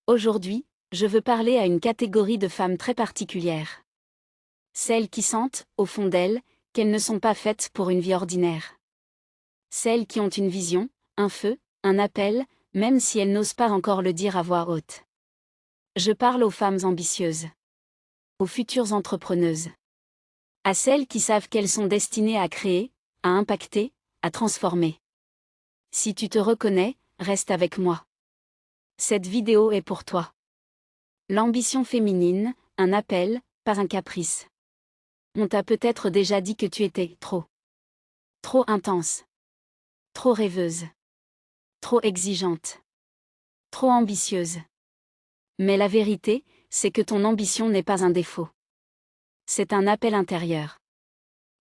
Aujourd'hui, je veux parler à une catégorie de femmes très particulière. Celles qui sentent, au fond d'elles, qu'elles ne sont pas faites pour une vie ordinaire. Celles qui ont une vision, un feu, un appel, même si elles n'osent pas encore le dire à voix haute. Je parle aux femmes ambitieuses. Aux futures entrepreneuses. À celles qui savent qu'elles sont destinées à créer, à impacter, à transformer. Si tu te reconnais, reste avec moi. Cette vidéo est pour toi. L'ambition féminine, un appel, pas un caprice. On t'a peut-être déjà dit que tu étais trop intense, trop rêveuse, trop exigeante, trop ambitieuse. Mais la vérité, c'est que ton ambition n'est pas un défaut. C'est un appel intérieur.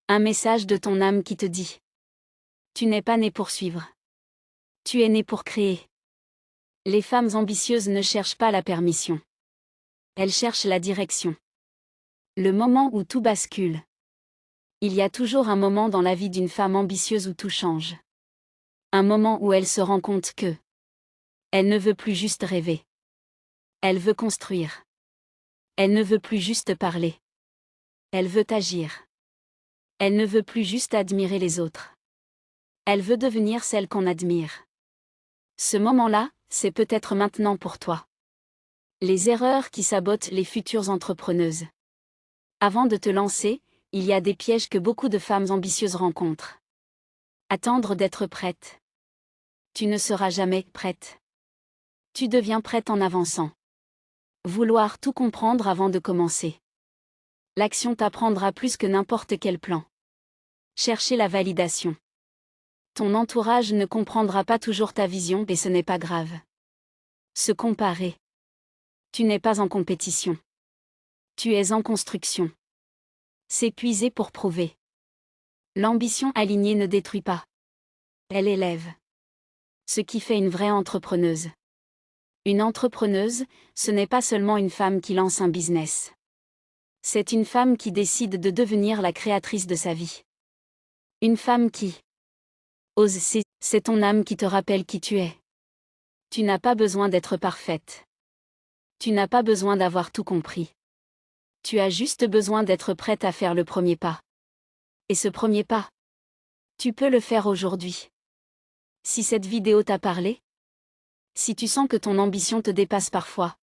Un message de ton âme qui te dit: tu n'es pas née pour suivre. Tu es née pour créer. Les femmes ambitieuses ne cherchent pas la permission. Elles cherchent la direction. Le moment où tout bascule. Il y a toujours un moment dans la vie d'une femme ambitieuse où tout change. Un moment où elle se rend compte que elle ne veut plus juste rêver. Elle veut construire. Elle ne veut plus juste parler. Elle veut agir. Elle ne veut plus juste admirer les autres. Elle veut devenir celle qu'on admire. Ce moment-là, c'est peut-être maintenant pour toi. Les erreurs qui sabotent les futures entrepreneuses. Avant de te lancer, il y a des pièges que beaucoup de femmes ambitieuses rencontrent. Attendre d'être prête. Tu ne seras jamais prête. Tu deviens prête en avançant. Vouloir tout comprendre avant de commencer. L'action t'apprendra plus que n'importe quel plan. Chercher la validation. Ton entourage ne comprendra pas toujours ta vision et ce n'est pas grave. Se comparer. Tu n'es pas en compétition. Tu es en construction. S'épuiser pour prouver. L'ambition alignée ne détruit pas. Elle élève. Ce qui fait une vraie entrepreneuse. Une entrepreneuse, ce n'est pas seulement une femme qui lance un business. C'est une femme qui décide de devenir la créatrice de sa vie. Une femme qui ose, c'est ton âme qui te rappelle qui tu es. Tu n'as pas besoin d'être parfaite. Tu n'as pas besoin d'avoir tout compris. Tu as juste besoin d'être prête à faire le premier pas. Et ce premier pas, tu peux le faire aujourd'hui. Si cette vidéo t'a parlé, si tu sens que ton ambition te dépasse parfois,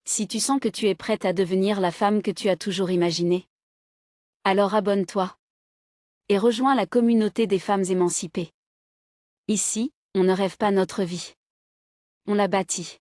si tu sens que tu es prête à devenir la femme que tu as toujours imaginée, alors abonne-toi et rejoins la communauté des femmes émancipées. Ici, on ne rêve pas notre vie. On la bâtit.